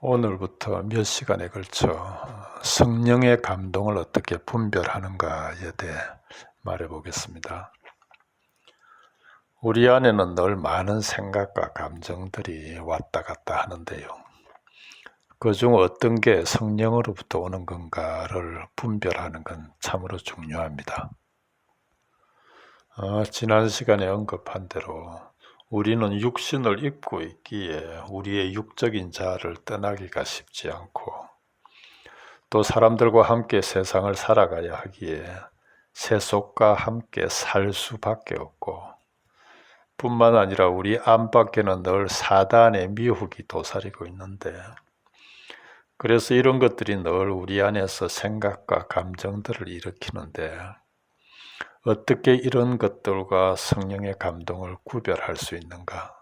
오늘부터 몇 시간에 걸쳐 성령의 감동을 어떻게 분별하는가에 대해 말해 보겠습니다. 우리 안에는 늘 많은 생각과 감정들이 왔다 갔다 하는데요. 그중 어떤 게 성령으로부터 오는 건가를 분별하는 건 참으로 중요합니다. 지난 시간에 언급한 대로 우리는 육신을 입고 있기에 우리의 육적인 자아를 떠나기가 쉽지 않고, 또 사람들과 함께 세상을 살아가야 하기에 세속과 함께 살 수밖에 없고, 뿐만 아니라 우리 안팎에는 늘 사단의 미혹이 도사리고 있는데, 그래서 이런 것들이 늘 우리 안에서 생각과 감정들을 일으키는데, 어떻게 이런 것들과 성령의 감동을 구별할 수 있는가?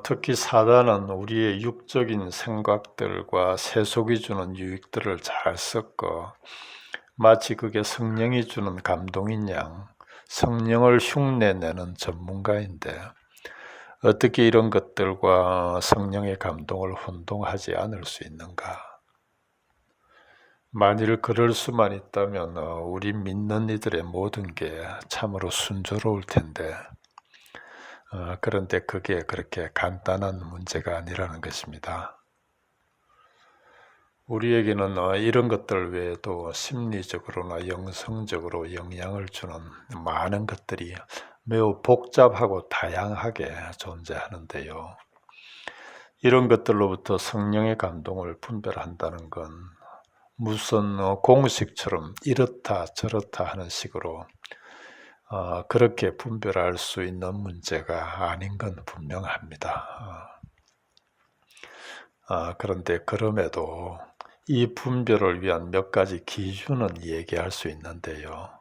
특히 사단은 우리의 육적인 생각들과 세속이 주는 유익들을 잘 섞어 마치 그게 성령이 주는 감동인 양 성령을 흉내내는 전문가인데, 어떻게 이런 것들과 성령의 감동을 혼동하지 않을 수 있는가? 만일 그럴 수만 있다면 우리 믿는 이들의 모든 게 참으로 순조로울 텐데, 그런데 그게 그렇게 간단한 문제가 아니라는 것입니다. 우리에게는 이런 것들 외에도 심리적으로나 영성적으로 영향을 주는 많은 것들이 매우 복잡하고 다양하게 존재하는데요. 이런 것들로부터 성령의 감동을 분별한다는 건 무슨 공식처럼 이렇다 저렇다 하는 식으로 그렇게 분별할 수 있는 문제가 아닌 건 분명합니다. 그런데 그럼에도 이 분별을 위한 몇 가지 기준은 얘기할 수 있는데요.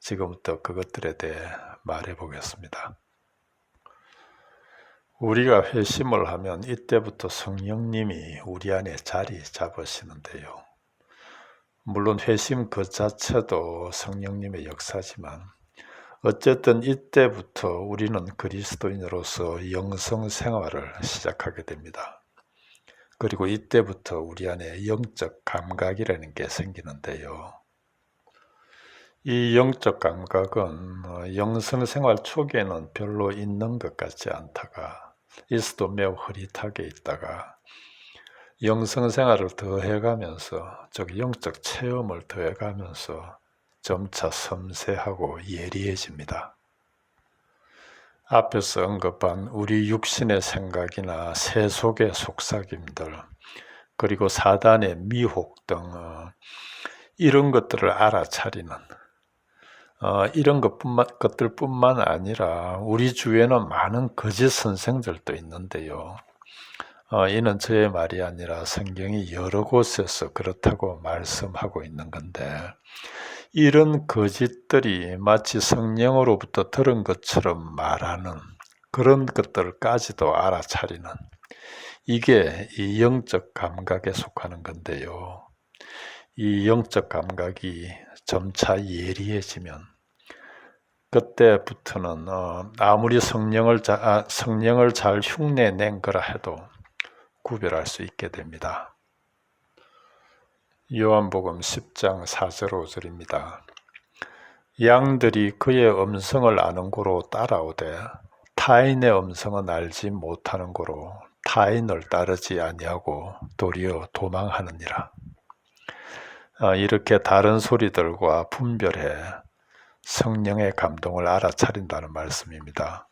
지금부터 그것들에 대해 말해 보겠습니다. 우리가 회심을 하면 이때부터 성령님이 우리 안에 자리 잡으시는데요. 물론 회심 그 자체도 성령님의 역사지만, 어쨌든 이때부터 우리는 그리스도인으로서 영성 생활을 시작하게 됩니다. 그리고 이때부터 우리 안에 영적 감각이라는 게 생기는데요. 이 영적 감각은 영성 생활 초기에는 별로 있는 것 같지 않다가, 있어도 매우 흐릿하게 있다가, 영성 생활을 더해가면서, 즉 영적 체험을 더해가면서 점차 섬세하고 예리해집니다. 앞에서 언급한 우리 육신의 생각이나 세속의 속삭임들, 그리고 사단의 미혹 등 이런 것들을 알아차리는, 이런 것들뿐만 아니라 우리 주위에는 많은 거짓 선생들도 있는데요. 이는 저의 말이 아니라 성경이 여러 곳에서 그렇다고 말씀하고 있는 건데, 이런 거짓들이 마치 성령으로부터 들은 것처럼 말하는 그런 것들까지도 알아차리는, 이게 이 영적 감각에 속하는 건데요. 이 영적 감각이 점차 예리해지면 그때부터는 아무리 성령을 잘 흉내낸 거라 해도 구별할 수 있게 됩니다. 요한복음 10장 4절 5절입니다. 양들이 그의 음성을 아는 고로 따라오되 타인의 음성은 알지 못하는 고로 타인을 따르지 아니하고 도리어 도망하느니라. 이렇게 다른 소리들과 분별해 성령의 감동을 알아차린다는 말씀입니다.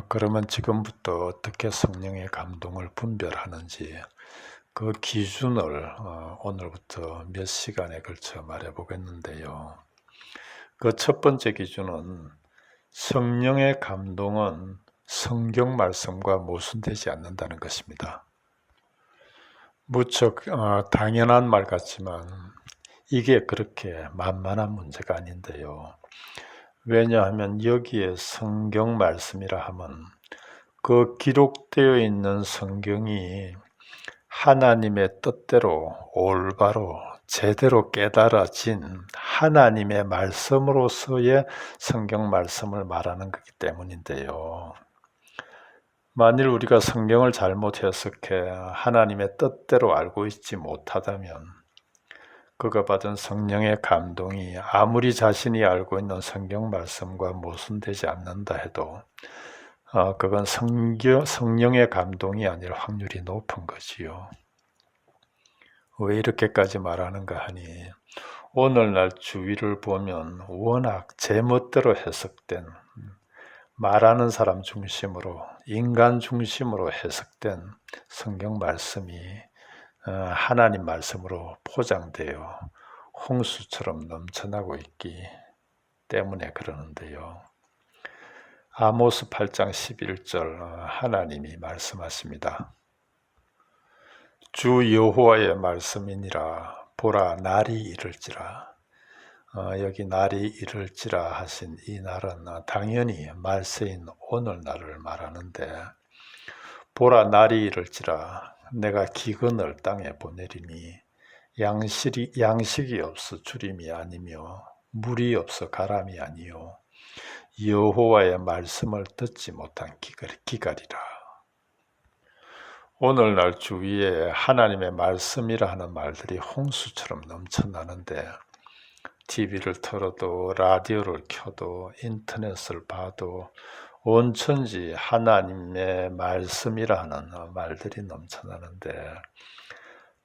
그러면 지금부터 어떻게 성령의 감동을 분별하는지 그 기준을 오늘부터 몇 시간에 걸쳐 말해 보겠는데요. 그 첫 번째 기준은, 성령의 감동은 성경 말씀과 모순되지 않는다는 것입니다. 무척 당연한 말 같지만 이게 그렇게 만만한 문제가 아닌데요. 왜냐하면 여기에 성경 말씀이라 하면 그 기록되어 있는 성경이 하나님의 뜻대로 올바로 제대로 깨달아진 하나님의 말씀으로서의 성경 말씀을 말하는 거기 때문인데요. 만일 우리가 성경을 잘못 해석해 하나님의 뜻대로 알고 있지 못하다면 그가 받은 성령의 감동이 아무리 자신이 알고 있는 성경 말씀과 모순되지 않는다 해도 그건 성령의 감동이 아닐 확률이 높은 거지요. 왜 이렇게까지 말하는가 하니 오늘날 주위를 보면 워낙 제멋대로 해석된 말하는 사람 중심으로 인간 중심으로 해석된 성경 말씀이 하나님 말씀으로 포장되어 홍수처럼 넘쳐나고 있기 때문에 그러는데요. 아모스 8장 11절 하나님이 말씀하십니다. 주 여호와의 말씀이니라. 보라, 날이 이를지라. 여기 날이 이를지라 하신 이 날은 당연히 말세인 오늘날을 말하는데, 보라, 날이 이를지라. 내가 기근을 땅에 보내리니 양식이 없어 주림이 아니며 물이 없어 가람이 아니요 여호와의 말씀을 듣지 못한 기갈이라. 오늘날 주위에 하나님의 말씀이라 하는 말들이 홍수처럼 넘쳐나는데 TV를 틀어도 라디오를 켜도 인터넷을 봐도 온천지 하나님의 말씀이라 하는 말들이 넘쳐나는데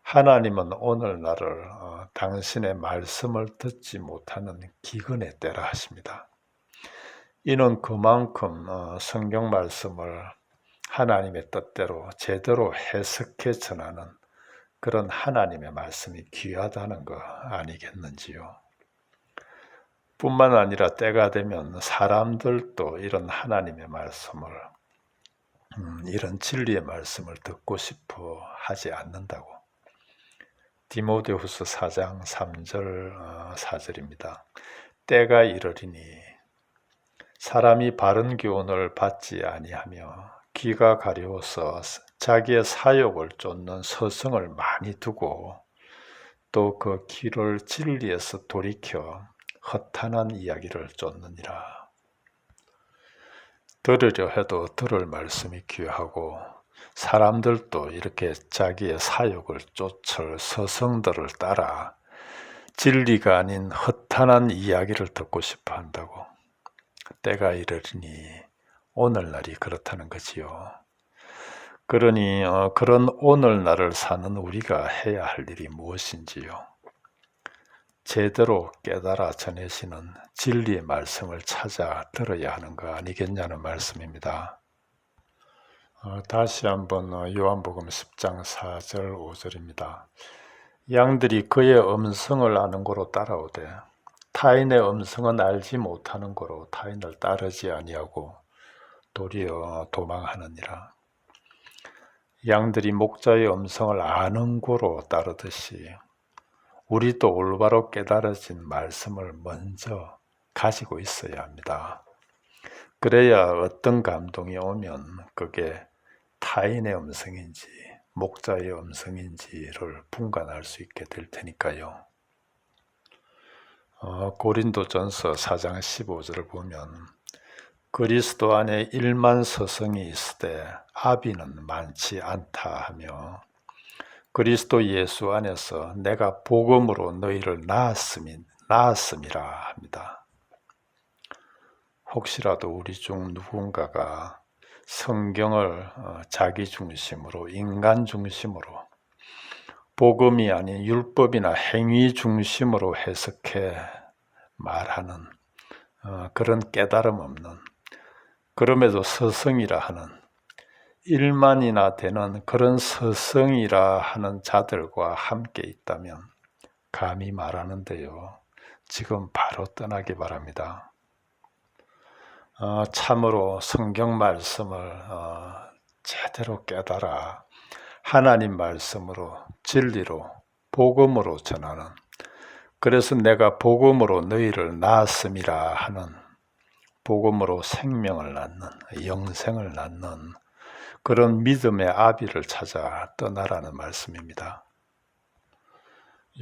하나님은 오늘날을 당신의 말씀을 듣지 못하는 기근의 때라 하십니다. 이는 그만큼 성경 말씀을 하나님의 뜻대로 제대로 해석해 전하는 그런 하나님의 말씀이 귀하다는 거 아니겠는지요. 뿐만 아니라 때가 되면 사람들도 이런 하나님의 말씀을 이런 진리의 말씀을 듣고 싶어 하지 않는다고. 디모데후서 4장 3절 4절입니다. 때가 이르리니 사람이 바른 교훈을 받지 아니하며 귀가 가려워서 자기의 사욕을 쫓는 서성을 많이 두고 또 그 귀를 진리에서 돌이켜 허탄한 이야기를 쫓느니라. 들으려 해도 들을 말씀이 귀하고 사람들도 이렇게 자기의 사욕을 쫓을 서성들을 따라 진리가 아닌 허탄한 이야기를 듣고 싶어 한다고. 때가 이르리니 오늘날이 그렇다는 거지요. 그러니 그런 오늘날을 사는 우리가 해야 할 일이 무엇인지요. 제대로 깨달아 전해지는 진리의 말씀을 찾아 들어야 하는 거 아니겠냐는 말씀입니다. 다시 한번 요한복음 10장 4절 5절입니다. 양들이 그의 음성을 아는 고로 따라오되 타인의 음성은 알지 못하는 고로 타인을 따르지 아니하고 도리어 도망하느니라. 양들이 목자의 음성을 아는 고로 따르듯이 우리도 올바로 깨달아진 말씀을 먼저 가지고 있어야 합니다. 그래야 어떤 감동이 오면 그게 타인의 음성인지 목자의 음성인지를 분간할 수 있게 될 테니까요. 고린도전서 4장 15절을 보면 그리스도 안에 1만 서성이 있으되 아비는 많지 않다 하며 그리스도 예수 안에서 내가 복음으로 너희를 낳았음이라 합니다. 혹시라도 우리 중 누군가가 성경을 자기 중심으로 인간 중심으로 복음이 아닌 율법이나 행위 중심으로 해석해 말하는 그런 깨달음 없는 그럼에도 서성이라 하는 1만이나 되는 그런 서성이라 하는 자들과 함께 있다면 감히 말하는데요. 지금 바로 떠나기 바랍니다. 참으로 성경 말씀을 제대로 깨달아 하나님 말씀으로 진리로 복음으로 전하는 그래서 내가 복음으로 너희를 낳았음이라 하는 복음으로 생명을 낳는 영생을 낳는 그런 믿음의 아비를 찾아 떠나라는 말씀입니다.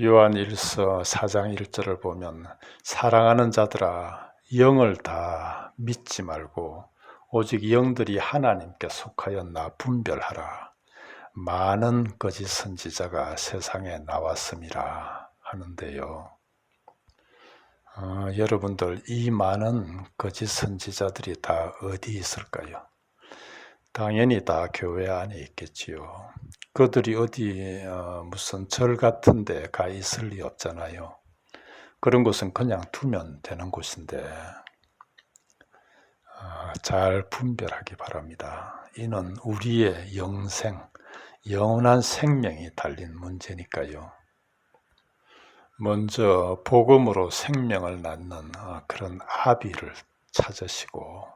요한 1서 4장 1절을 보면 사랑하는 자들아 영을 다 믿지 말고 오직 영들이 하나님께 속하였나 분별하라. 많은 거짓 선지자가 세상에 나왔음이라 하는데요. 여러분들, 이 많은 거짓 선지자들이 다 어디 있을까요? 당연히 다 교회 안에 있겠지요. 그들이 어디 무슨 절 같은 데 가 있을 리 없잖아요. 그런 곳은 그냥 두면 되는 곳인데 잘 분별하기 바랍니다. 이는 우리의 영생, 영원한 생명이 달린 문제니까요. 먼저 복음으로 생명을 낳는 그런 아비를 찾으시고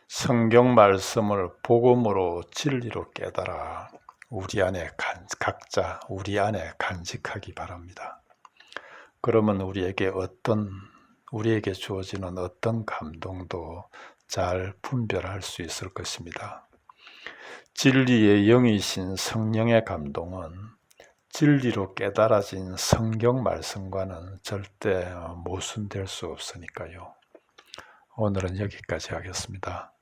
성경 말씀을 복음으로 진리로 깨달아 각자 우리 안에 간직하기 바랍니다. 그러면 우리에게 주어지는 어떤 감동도 잘 분별할 수 있을 것입니다. 진리의 영이신 성령의 감동은 진리로 깨달아진 성경 말씀과는 절대 모순될 수 없으니까요. 오늘은 여기까지 하겠습니다.